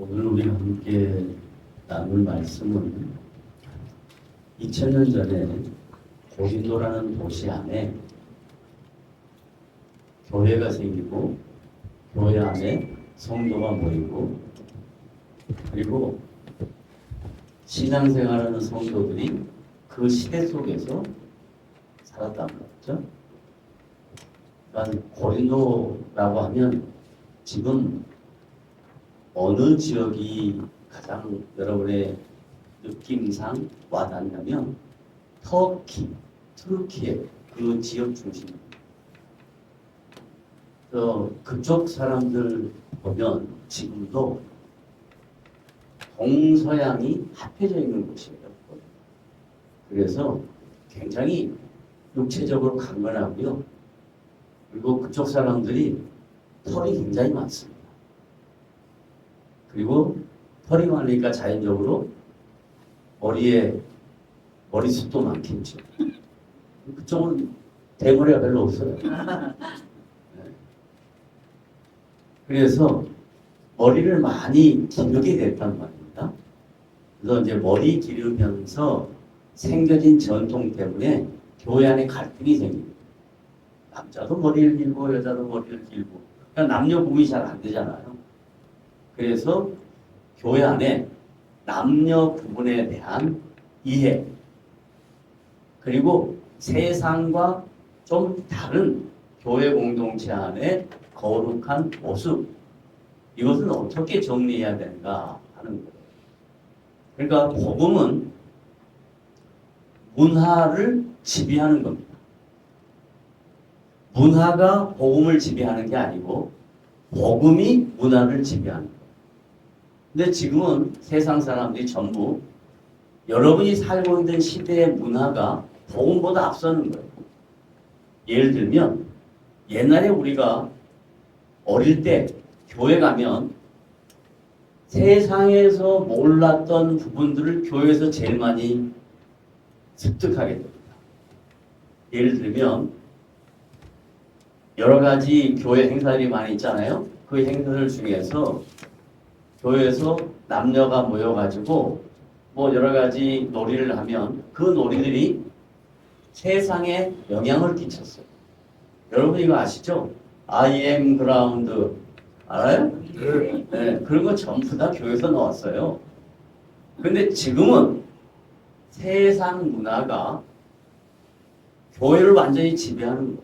오늘 우리 함께 나눌 말씀은 2000년 전에 고린도라는 도시 안에 교회가 생기고 교회 안에 성도가 모이고 그리고 신앙생활하는 성도들이 그 시대 속에서 살았단 말이죠. 그러니까 고린도라고 하면 지금 어느 지역이 가장 여러분의 느낌상 와닿냐면 터키의 그 지역 중심입니다. 그쪽 사람들 보면 지금도 동서양이 합해져 있는 곳이에요. 그래서 굉장히 육체적으로 강건하고요. 그리고 그쪽 사람들이 털이 굉장히 많습니다. 그리고 털이 많으니까 자연적으로 머리숱도 많겠죠. 그쪽은 대머리가 별로 없어요. 그래서 머리를 많이 기르게 됐단 말입니다. 그래서 이제 머리 기르면서 생겨진 전통 때문에 교회 안에 갈등이 생깁니다. 남자도 머리를 길고 여자도 머리를 길고 그러니까 남녀 구분이 잘 안 되잖아요. 그래서 교회 안에 남녀 구분에 대한 이해 그리고 세상과 좀 다른 교회 공동체 안에 거룩한 모습 이것은 어떻게 정리해야 되는가 하는 거예요. 그러니까 복음은 문화를 지배하는 겁니다. 문화가 복음을 지배하는 게 아니고 복음이 문화를 지배하는 거예요. 근데 지금은 세상 사람들이 전부 여러분이 살고 있는 시대의 문화가 복음보다 앞서는 거예요. 예를 들면 옛날에 우리가 어릴 때 교회 가면 세상에서 몰랐던 부분들을 교회에서 제일 많이 습득하게 됩니다. 예를 들면 여러 가지 교회 행사들이 많이 있잖아요. 그 행사들 중에서 교회에서 남녀가 모여가지고 뭐 여러 가지 놀이를 하면 그 놀이들이 세상에 영향을 끼쳤어요. 여러분 이거 아시죠? I am ground 알아요? 네, 그런 거 전부 다 교회에서 나왔어요. 근데 지금은 세상 문화가 교회를 완전히 지배하는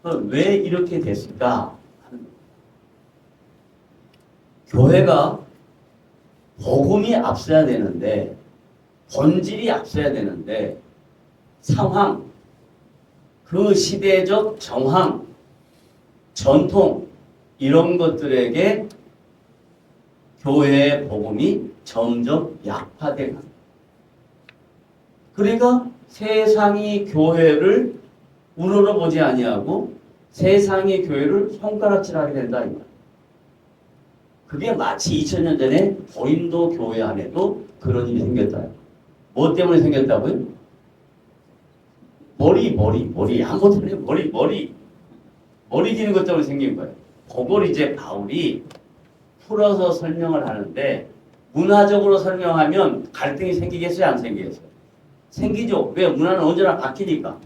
거예요. 왜 이렇게 됐을까? 교회가 복음이 앞서야 되는데 본질이 앞서야 되는데 상황, 그 시대적 정황, 전통 이런 것들에게 교회의 복음이 점점 약화돼 갑니다. 그러니까 세상이 교회를 우러러보지 아니하고 세상이 교회를 손가락질하게 된다 이 말이에요. 그게 마치 2000년 전에 고린도 교회 안에도 그런 일이 생겼다. 뭐 때문에 생겼다고요? 머리 아무것도 아니에요. 머리 기는 것 때문에 생긴 거예요. 그걸 이제 바울이 풀어서 설명을 하는데 문화적으로 설명하면 갈등이 생기겠어요? 안 생기겠어요? 생기죠. 왜? 문화는 언제나 바뀌니까.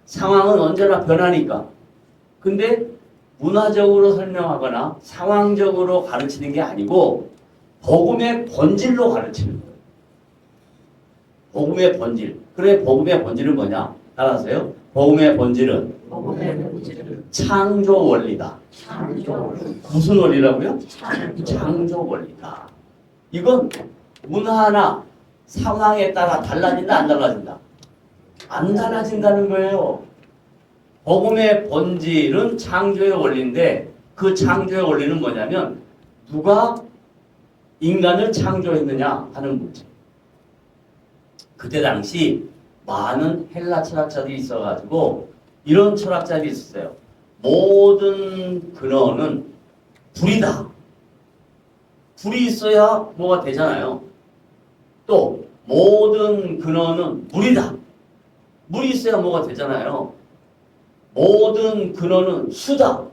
상황은 언제나 변하니까. 근데 문화적으로 설명하거나 상황적으로 가르치는 게 아니고 복음의 본질로 가르치는 거예요. 복음의 본질. 그래 복음의 본질은 뭐냐? 따라하세요. 복음의 본질은 창조 원리다. 무슨 원리라고요? 창조 원리다. 이건 문화나 상황에 따라 달라진다 안 달라진다? 안 달라진다는 거예요. 복음의 본질은 창조의 원리인데 그 창조의 원리는 뭐냐면 누가 인간을 창조했느냐 하는 문제. 그때 당시 많은 헬라 철학자들이 있어가지고 이런 철학자들이 있었어요. 모든 근원은 불이다. 불이 있어야 뭐가 되잖아요. 또 모든 근원은 물이다. 물이 있어야 뭐가 되잖아요. 모든 근원은 수다.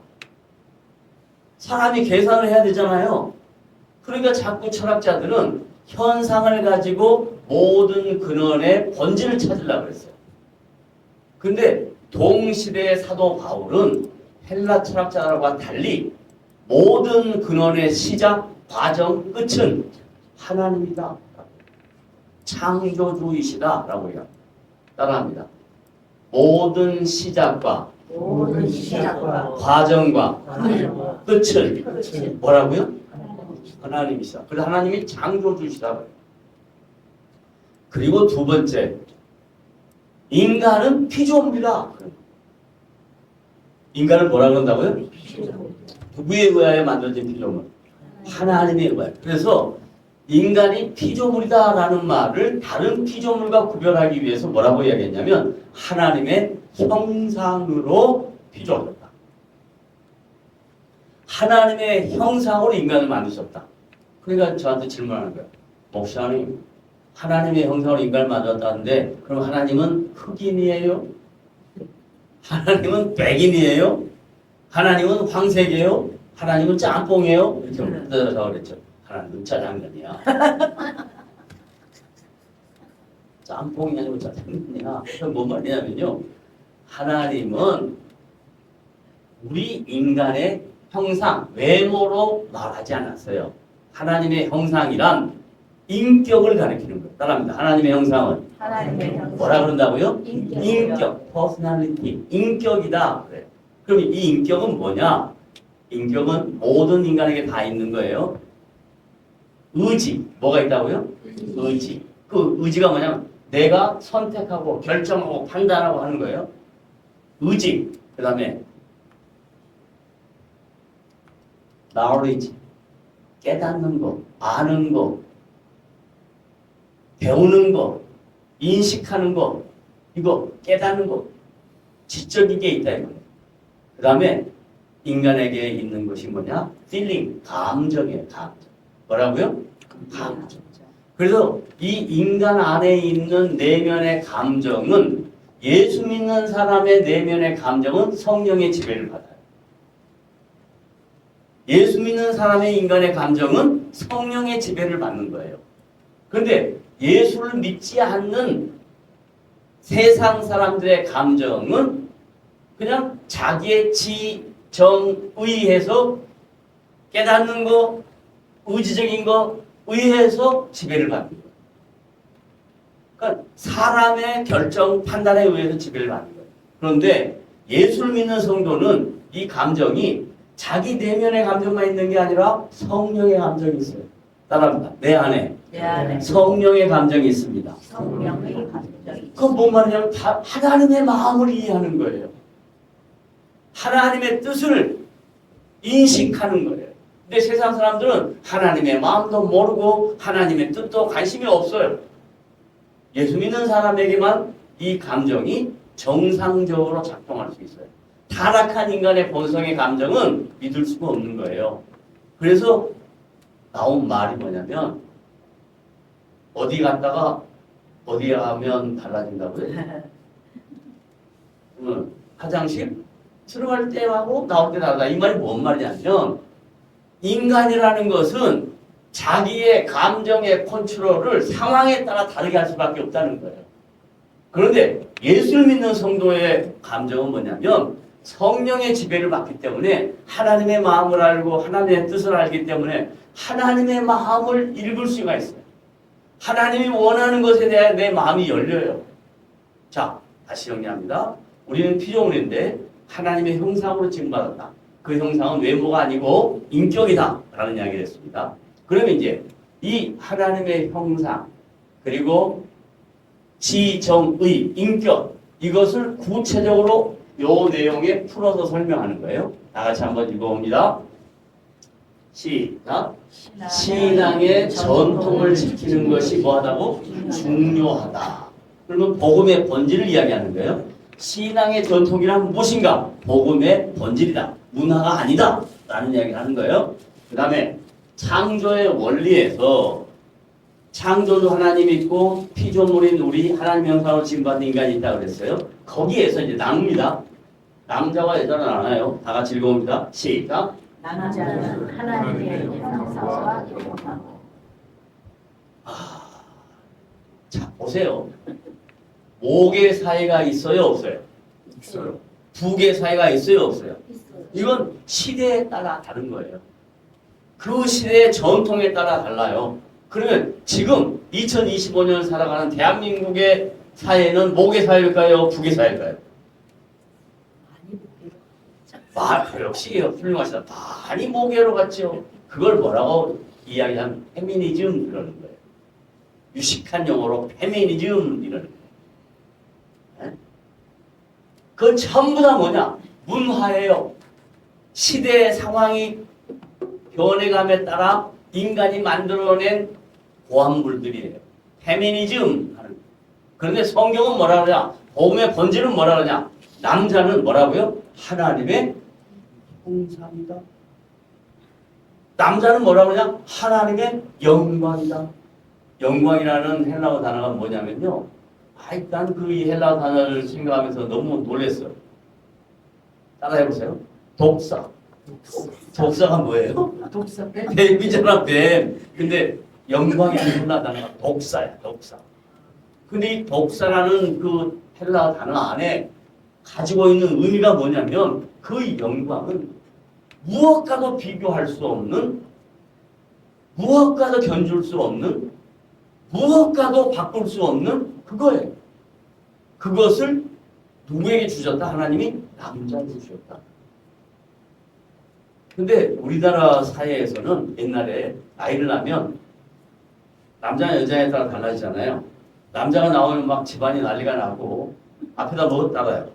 사람이 계산을 해야 되잖아요. 그러니까 자꾸 철학자들은 현상을 가지고 모든 근원의 본질을 찾으려고 그랬어요. 근데 동시대의 사도 바울은 헬라 철학자들과 달리 모든 근원의 시작, 과정, 끝은 하나님이다. 창조주이시다라고 얘기합니다. 따라합니다. 모든 시작과 과정과 끝은 뭐라고요? 하나님이시다. 그래서 하나님이 창조주시다. 그리고 두 번째, 인간은 피조물이다. 인간은 뭐라 그런다고요? 누구에 의하여 만들어진 피조물? 하나님에 의하여. 그래서 인간이 피조물이다라는 말을 다른 피조물과 구별하기 위해서 뭐라고 이야기했냐면 하나님의 형상으로 피조하셨다. 하나님의 형상으로 인간을 만드셨다. 그러니까 저한테 질문하는 거예요. 목사님, 하나님의 형상으로 인간을 만들었다는데 그럼 하나님은 흑인이에요? 하나님은 백인이에요? 하나님은 황색이에요? 하나님은 짬뽕이에요? 이렇게 물어서 그랬죠. 하나님은 짜장면이야. 짬뽕이 아니고 짜장면이야. 그럼 뭔 말이냐면요. 하나님은 우리 인간의 형상, 외모로 말하지 않았어요. 하나님의 형상이란 인격을 가리키는 거예요. 따라합니다. 하나님의 형상은 뭐라 그런다고요? 인격, personality, 인격이다. 그래요. 그럼 이 인격은 뭐냐? 인격은 모든 인간에게 다 있는 거예요. 의지, 뭐가 있다고요? 의지. 그 의지가 뭐냐면 내가 선택하고 결정하고 판단하고 하는 거예요. 의지. 그 다음에 knowledge, 깨닫는 거, 아는 거, 배우는 거, 인식하는 거, 이거 깨닫는 거, 지적인 게 있다 이거예요. 그 다음에 인간에게 있는 것이 뭐냐? feeling, 감정이에요. 감정. 뭐라고요? 감정. 그래서 이 인간 안에 있는 내면의 감정은 예수 믿는 사람의 내면의 감정은 성령의 지배를 받아요. 예수 믿는 사람의 인간의 감정은 성령의 지배를 받는 거예요. 그런데 예수를 믿지 않는 세상 사람들의 감정은 그냥 자기의 지정의해서 깨닫는 거, 의지적인 거, 의해서 지배를 받는 거예요. 그러니까 사람의 결정, 판단에 의해서 지배를 받는 거예요. 그런데 예수를 믿는 성도는 이 감정이 자기 내면의 감정만 있는 게 아니라 성령의 감정이 있어요. 따라합니다. 내 안에 성령의 감정이 있습니다. 성령의 감정이. 그건 뭔 말이냐면 다 하나님의 마음을 이해하는 거예요. 하나님의 뜻을 인식하는 거예요. 근데 세상 사람들은 하나님의 마음도 모르고 하나님의 뜻도 관심이 없어요. 예수 믿는 사람에게만 이 감정이 정상적으로 작동할 수 있어요. 타락한 인간의 본성의 감정은 믿을 수가 없는 거예요. 그래서 나온 말이 뭐냐면 어디 갔다가 어디 가면 달라진다고요? 화장실 들어갈 때하고 나올 때 다르다. 이 말이 뭔 말이냐면 인간이라는 것은 자기의 감정의 컨트롤을 상황에 따라 다르게 할 수밖에 없다는 거예요. 그런데 예수를 믿는 성도의 감정은 뭐냐면 성령의 지배를 받기 때문에 하나님의 마음을 알고 하나님의 뜻을 알기 때문에 하나님의 마음을 읽을 수가 있어요. 하나님이 원하는 것에 대해 내 마음이 열려요. 자, 다시 정리합니다. 우리는 피조물인데 하나님의 형상으로 지음받았다. 그 형상은 외모가 아니고 인격이다 라는 이야기를 했습니다. 그러면 이제 이 하나님의 형상 그리고 지정의 인격 이것을 구체적으로 요 내용에 풀어서 설명하는 거예요. 다 같이 한번 읽어봅니다. 시작. 신앙의 전통을 지키는 것이 뭐하다고? 중요하다. 그러면 복음의 본질을 이야기하는 거예요. 신앙의 전통이란 무엇인가? 복음의 본질이다. 문화가 아니다. 라는 이야기를 하는 거예요. 그 다음에 창조의 원리에서 창조주 하나님이 있고 피조물인 우리 하나님 형상으로 지음받은 인간이 있다고 그랬어요. 거기에서 이제 나눕니다. 남자와 여자는 나눠요. 다 같이 읽어봅니다. 시작. 남자는 하나님의 형상과 보세요. 목의 사이가 있어요, 없어요? 있어요. 북의 사이가 있어요, 없어요? 있어요. 이건 시대에 따라 다른 거예요. 그 시대의 전통에 따라 달라요. 그러면 지금 2025년 살아가는 대한민국의 사회는 목의 사회일까요? 북의 사회일까요? 많이 볼게요. 역시 훌륭하시다. 많이 목회로 갔죠. 그걸 뭐라고 이야기하면 페미니즘 이러는 거예요. 유식한 용어로 페미니즘 이러는 거예요. 네? 그건 전부 다 뭐냐? 문화예요. 시대의 상황이 변해감에 따라 인간이 만들어낸 고안물들이에요. 페미니즘 하는 거예요. 그런데 성경은 뭐라 그러냐? 복음의 본질은 뭐라 그러냐? 남자는 뭐라고요? 하나님의 형상이다. 남자는 뭐라 그러냐? 하나님의 영광이다. 영광이라는 헬라어 단어가 뭐냐면요. 일단 그 이 헬라어 단어를 생각하면서 너무 놀랐어요. 따라해보세요. 독사. 독사가 뭐예요? 독사 뱀. 뱀이잖아, 뱀. 근데 영광이라는 헬라어 단어가 독사야, 독사. 근데 이 독사라는 그 헬라어 단어 안에 가지고 있는 의미가 뭐냐면 그 영광은 무엇과도 비교할 수 없는, 무엇과도 견줄 수 없는, 무엇과도 바꿀 수 없는 그거예요. 그것을 누구에게 주셨다? 하나님이 남자에게 주셨다. 근데 우리나라 사회에서는 옛날에 아이를 낳으면 남자나 여자에 따라 달라지잖아요. 남자가 나오면 막 집안이 난리가 나고 앞에다 뭐 따라요?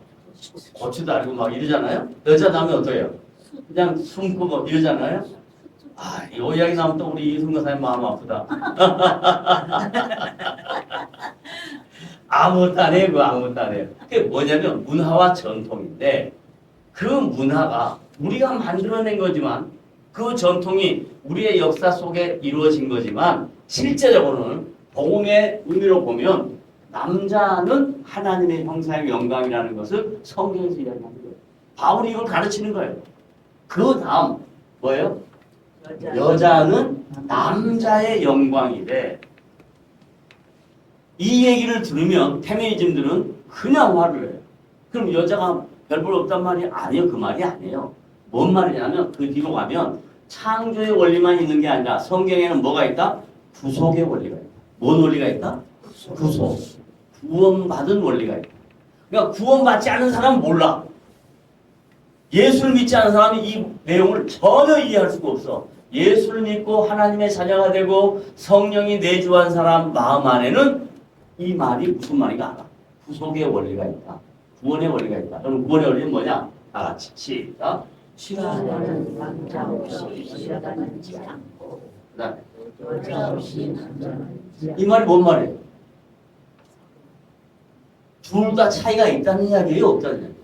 고추도 알고 막 이러잖아요. 여자 나오면 어떠해요? 그냥 숨고 뭐 이러잖아요. 이 이야기 나오면 또 우리 이승근 사님 마음 아프다. 아무것도 안 해요. 그거 아무것도 안 해요. 그게 뭐냐면 문화와 전통인데 그 문화가 우리가 만들어낸 거지만 그 전통이 우리의 역사 속에 이루어진 거지만 실제적으로는 복음의 의미로 보면 남자는 하나님의 형상의 영광이라는 것을 성경에서 이야기하는 거예요. 바울이 이걸 가르치는 거예요. 그 다음 뭐예요? 여자는 남자의 영광이래. 이 얘기를 들으면 페미니즘들은 그냥 화를 해요. 그럼 여자가 별볼 없단 말이 아니에요. 그 말이 아니에요. 뭔 말이냐면 그 뒤로 가면 창조의 원리만 있는 게 아니라 성경에는 뭐가 있다? 구속의 원리가 있다. 뭔 원리가 있다? 구속. 구원받은 원리가 있다. 그러니까 구원받지 않은 사람은 몰라. 예수를 믿지 않은 사람이 이 내용을 전혀 이해할 수가 없어. 예수를 믿고 하나님의 자녀가 되고 성령이 내주한 사람 마음 안에는 이 말이 무슨 말인가 알아. 구속의 원리가 있다. 구원의 원리가 있다. 그럼 구원의 원리는 뭐냐? 다 같이 시작. 시간은 남자 없이 시간하지 않고 그다음에 여자 없이 남자는 이 말이 뭔 말이에요? 둘 다 차이가 있다는 이야기예요? 없다는 이야기예요?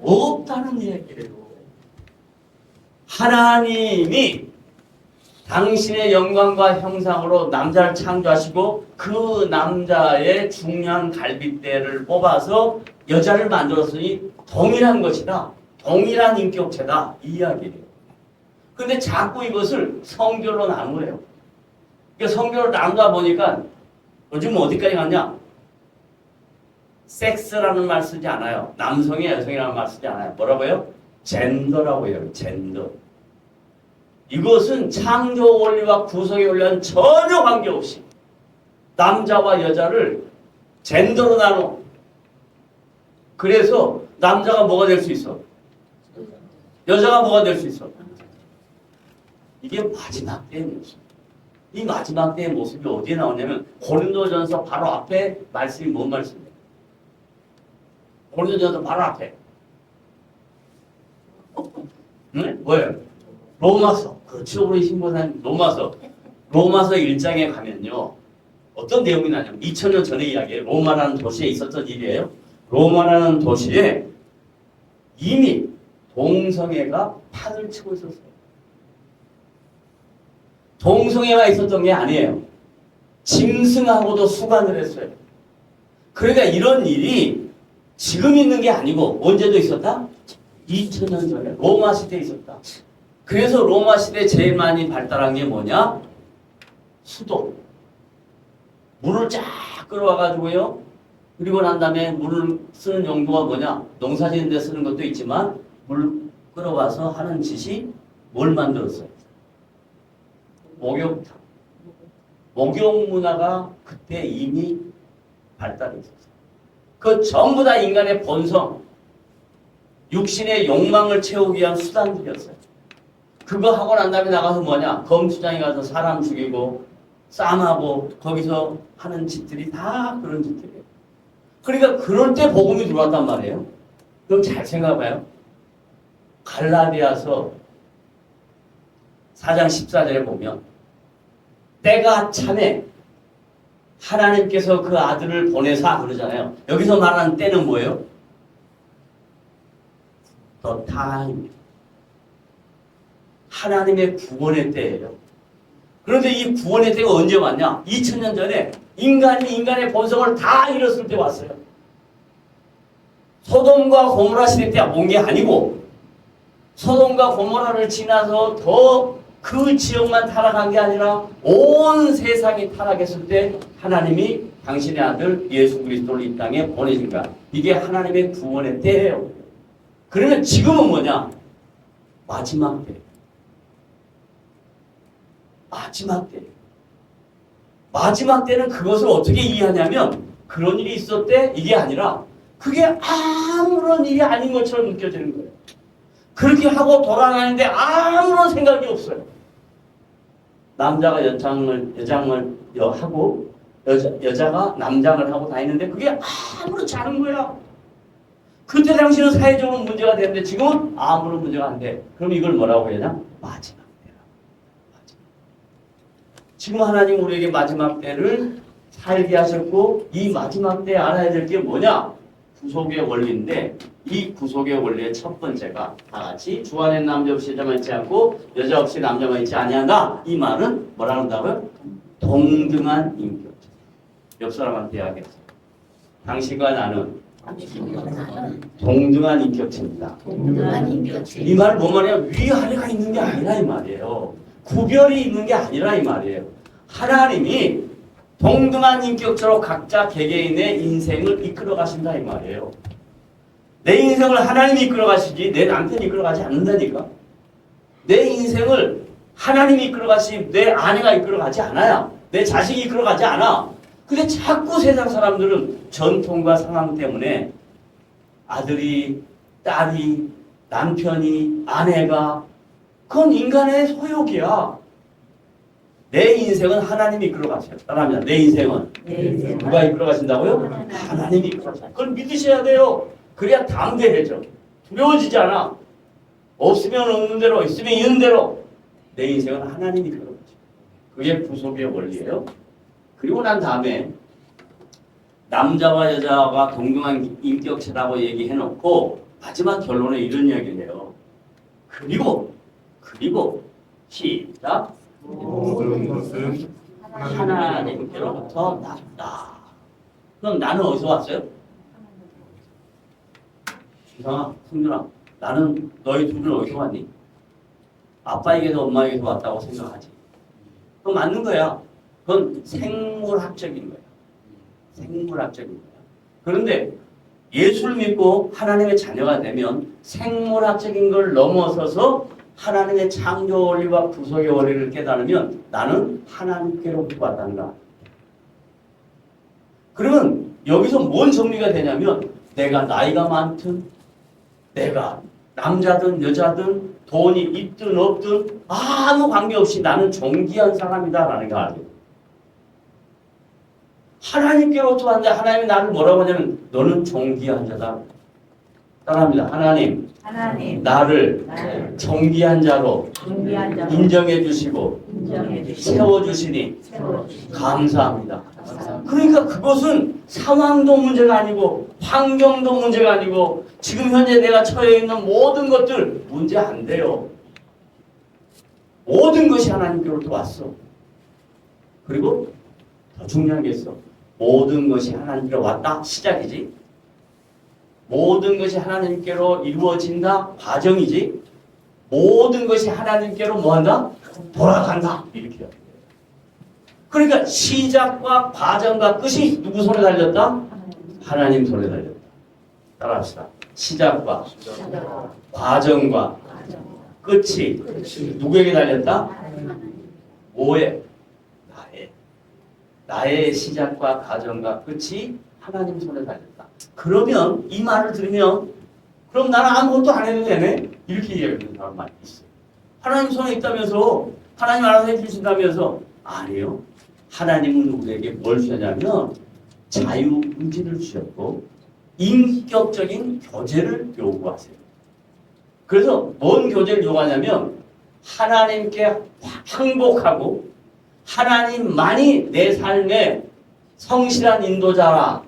없다는 이야기예요. 하나님이 당신의 영광과 형상으로 남자를 창조하시고 그 남자의 중요한 갈빗대를 뽑아서 여자를 만들었으니 동일한 것이다. 동일한 인격체다. 이 이야기예요. 근데 자꾸 이것을 성별로 나누어요. 그러니까 성별로 나누다 보니까 요즘 어디까지 갔냐? 섹스라는 말 쓰지 않아요. 남성이 여성이라는 말 쓰지 않아요. 뭐라고요? 젠더라고 해요. 젠더. 이것은 창조 원리와 구속의 원리와는 전혀 관계없이 남자와 여자를 젠더로 나눠. 그래서 남자가 뭐가 될 수 있어? 여자가 뭐가 될 수 있어? 이게 마지막 때의 모습. 이 마지막 때의 모습이 어디에 나오냐면 고린도전서 바로 앞에 말씀이 뭔 말씀이에요? 고린도전서 바로 앞에. 응? 뭐예요? 로마서. 그렇죠. 우리 신보사님 로마서. 로마서 1장에 가면요. 어떤 내용이 나냐면 2000년 전의 이야기예요. 로마라는 도시에 있었던 일이에요. 로마라는 도시에 이미 동성애가 판을 치고 있었어요. 동성애가 있었던 게 아니에요. 짐승하고도 수간을 했어요. 그러니까 이런 일이 지금 있는 게 아니고 언제도 있었다? 2000년 전에 로마 시대에 있었다. 그래서 로마 시대에 제일 많이 발달한 게 뭐냐? 수도. 물을 쫙 다 끌어와가지고요. 그리고 난 다음에 물을 쓰는 용도가 뭐냐? 농사 짓는 데 쓰는 것도 있지만 물 끌어와서 하는 짓이 뭘 만들었어요? 목욕탕. 목욕 문화가 그때 이미 발달해 있었어요. 그 전부 다 인간의 본성, 육신의 욕망을 채우기 위한 수단들이었어요. 그거 하고 난 다음에 나가서 뭐냐? 검투장에 가서 사람 죽이고 싸움하고 거기서 하는 짓들이 다 그런 짓들이에요. 그러니까 그럴 때 복음이 들어왔단 말이에요. 그럼 잘 생각해봐요. 갈라디아서 4장 14절에 보면 때가 참에 하나님께서 그 아들을 보내사 그러잖아요. 여기서 말하는 때는 뭐예요? The time. 하나님의 구원의 때예요. 그런데 이 구원의 때가 언제 왔냐? 2000년 전에 인간이 인간의 본성을 다 잃었을 때 왔어요. 소돔과 고모라 시대 때 온 게 아니고 소돔과 고모라를 지나서 더 그 지역만 타락한 게 아니라 온 세상이 타락했을 때 하나님이 당신의 아들 예수 그리스도를 이 땅에 보내신 거야. 이게 하나님의 구원의 때예요. 그러면 지금은 뭐냐? 마지막 때. 마지막 때. 마지막 때는 그것을 어떻게 이해하냐면 그런 일이 있었대 이게 아니라 그게 아무런 일이 아닌 것처럼 느껴지는 거예요. 그렇게 하고 돌아가는데 아무런 생각이 없어요. 남자가 여장을 하고 여자가 남장을 하고 다니는데 그게 아무렇지 않은 거야. 그때 당시는 사회적으로 문제가 되는데 지금은 아무런 문제가 안 돼. 그럼 이걸 뭐라고 해야 되나? 마지막 때라. 마지막. 지금 하나님 우리에게 마지막 때를 살게 하셨고 이 마지막 때에 알아야 될 게 뭐냐? 구속의 원리인데 이 구속의 원리의 첫 번째가 다 같이 주 안에 남자 없이 여자만 있지 않고 여자 없이 남자만 있지 아니한다. 이 말은 뭐라 한다고요? 동등한 인격. 옆 사람한테 이야기했어요. 당신과 나는 동등한 인격체입니다. 동등한 인격체. 이 말은 뭔 말이야? 위아래가 있는 게 아니라 이 말이에요. 구별이 있는 게 아니라 이 말이에요. 하나님이 동등한 인격체로 각자 개개인의 인생을 이끌어 가신다 이 말이에요. 내 인생을 하나님이 이끌어 가시지 내 남편이 이끌어 가지 않는다니까. 내 인생을 하나님이 이끌어 가시 내 아내가 이끌어 가지 않아요. 내 자식이 이끌어 가지 않아. 근데 자꾸 세상 사람들은 전통과 상황 때문에 아들이, 딸이, 남편이, 아내가 그건 인간의 소욕이야. 내 인생은 하나님이 이끌어 가세요. 따라합니다. 내 인생은 누가 이끌어 가신다고요? 하나님이 이끌어 가세요. 그걸 믿으셔야 돼요. 그래야 담대해져. 두려워지지 않아. 없으면 없는 대로, 있으면 있는 대로. 내 인생은 하나님이 이끌어 가세요. 그게 구속의 원리예요. 그리고 난 다음에 남자와 여자가 동등한 인격체라고 얘기해놓고 마지막 결론에 이런 이야기를 해요. 그리고 시작. 모든 것은 하나님께로부터 났다. 그럼 나는 어디서 왔어요? 이상아, 승준아, 나는 너희 둘은 어디서 왔니? 아빠에게서 엄마에게서 왔다고 생각하지. 그건 맞는 거야. 그건 생물학적인 거야. 생물학적인 거야. 그런데 예수를 믿고 하나님의 자녀가 되면 생물학적인 걸 넘어서서 하나님의 창조 원리와 구속의 원리를 깨달으면 나는 하나님께로부터 왔단다. 그러면 여기서 뭔 정리가 되냐면 내가 나이가 많든 내가 남자든 여자든 돈이 있든 없든 아무 관계없이 나는 존귀한 사람이다라는 걸 알게. 하나님께로부터 왔는데 하나님이 나를 뭐라고 하냐면 너는 존귀한 자다. 따라합니다. 하나님 나를 존귀한 자로 인정해 주시고 세워주시니 감사합니다. 그러니까 그것은 상황도 문제가 아니고 환경도 문제가 아니고 지금 현재 내가 처해 있는 모든 것들 문제 안 돼요. 모든 것이 하나님께로부터 왔어. 그리고 더 중요한 게 있어. 모든 것이 하나님께로 왔다. 시작이지. 모든 것이 하나님께로 이루어진다. 과정이지. 모든 것이 하나님께로 뭐한다? 돌아간다. 이렇게. 그러니까 시작과 과정과 끝이 누구 손에 달렸다? 하나님 손에 달렸다. 따라합시다. 시작과 과정과 끝이 누구에게 달렸다? 뭐에? 나의 시작과 과정과 끝이 하나님 손에 달렸다. 그러면 이 말을 들으면 그럼 나는 아무것도 안 해도 되네? 이렇게 얘기하는 사람 많이 있어요. 하나님 손에 있다면서 하나님 알아서 해주신다면서 아니요. 하나님은 우리에게 뭘 주셨냐면 자유의지를 주셨고 인격적인 교제를 요구하세요. 그래서 뭔 교제를 요구하냐면 하나님께 항복하고 하나님만이 내 삶의 성실한 인도자라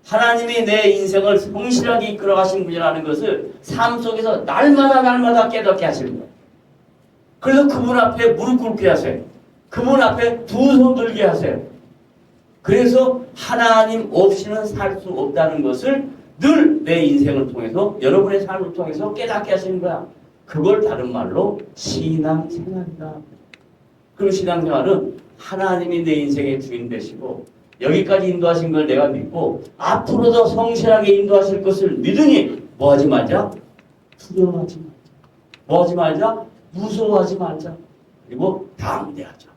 하나님이 내 인생을 성실하게 이끌어가신 분이라는 것을 삶 속에서 날마다 깨닫게 하시는 거예요. 그래서 그분 앞에 무릎 꿇게 하세요. 그분 앞에 두 손 들게 하세요. 그래서 하나님 없이는 살 수 없다는 것을 늘 내 인생을 통해서 여러분의 삶을 통해서 깨닫게 하시는 거야. 그걸 다른 말로 신앙생활이다. 그럼 신앙생활은 하나님이 내 인생의 주인 되시고 여기까지 인도하신 걸 내가 믿고 앞으로도 성실하게 인도하실 것을 믿으니 뭐하지 말자? 두려워하지 말자. 뭐하지 말자? 무서워하지 말자. 그리고 담대하자.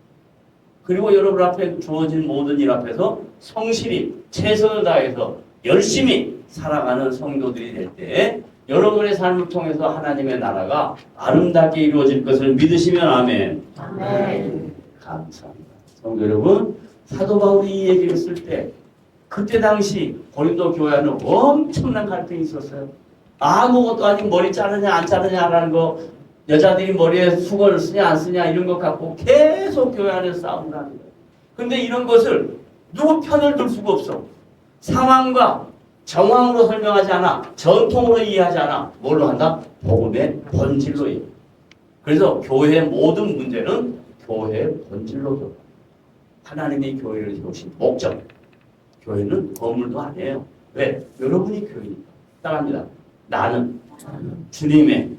그리고 여러분 앞에 주어진 모든 일 앞에서 성실히 최선을 다해서 열심히 살아가는 성도들이 될 때 여러분의 삶을 통해서 하나님의 나라가 아름답게 이루어질 것을 믿으시면 아멘. 아멘. 감사합니다. 성도 여러분, 사도 바울이 이 얘기를 쓸 때 그때 당시 고린도 교회는 엄청난 갈등이 있었어요. 아무것도 아닌 머리 자르냐 안 자르냐라는 거 여자들이 머리에 수건을 쓰냐 안 쓰냐 이런 것 갖고 계속 교회 안에서 싸운다는 거예요. 근데 이런 것을 누구 편을 들 수가 없어. 상황과 정황으로 설명하지 않아. 전통으로 이해하지 않아. 뭘로 한다? 복음의 본질로 이해. 그래서 교회의 모든 문제는 교회의 본질로 들어가. 하나님이 교회를 세우신 목적. 교회는 건물도 아니에요. 왜? 여러분이 교회니까. 따라합니다. 나는 주님의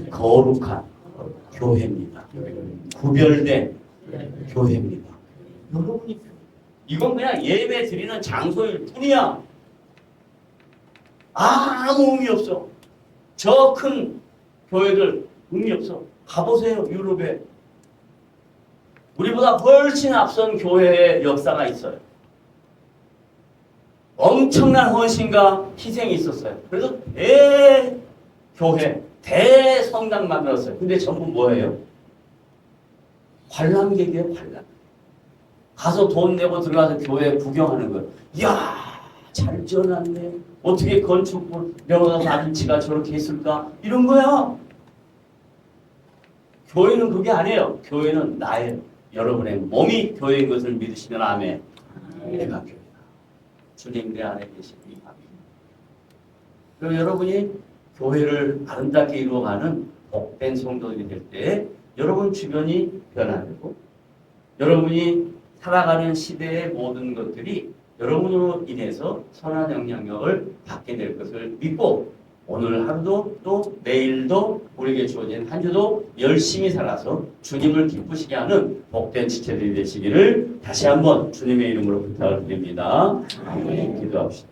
거룩한 교회입니다. 구별된 교회입니다. 여러분이 교회. 이건 그냥 예배 드리는 장소일 뿐이야. 아무 의미 없어. 저 큰 교회들 의미 없어. 가보세요. 유럽에. 우리보다 훨씬 앞선 교회의 역사가 있어요. 엄청난 헌신과 희생이 있었어요. 그래서 대교회, 대성당 만들었어요. 근데 전부 뭐예요? 관람객이에요, 관람. 가서 돈 내고 들어가서 교회 구경하는 거예요. 이야, 잘 지어놨네. 어떻게 건축물 명호당 아비치가 저렇게 했을까? 이런 거야. 교회는 그게 아니에요. 교회는 나의 여러분의 몸이 교회인 것을 믿으시면 아멘. 내가 교회다. 주님 내 안에 계시니 아멘. 그럼 여러분이 교회를 아름답게 이루어가는 복된 성도들이 될 때 여러분 주변이 변화되고 여러분이 살아가는 시대의 모든 것들이 여러분으로 인해서 선한 영향력을 받게 될 것을 믿고 오늘 하루도 또 내일도 우리에게 주어진 한 주도 열심히 살아서 주님을 기쁘시게 하는 복된 지체들이 되시기를 다시 한번 주님의 이름으로 부탁을 드립니다. 기도합시다.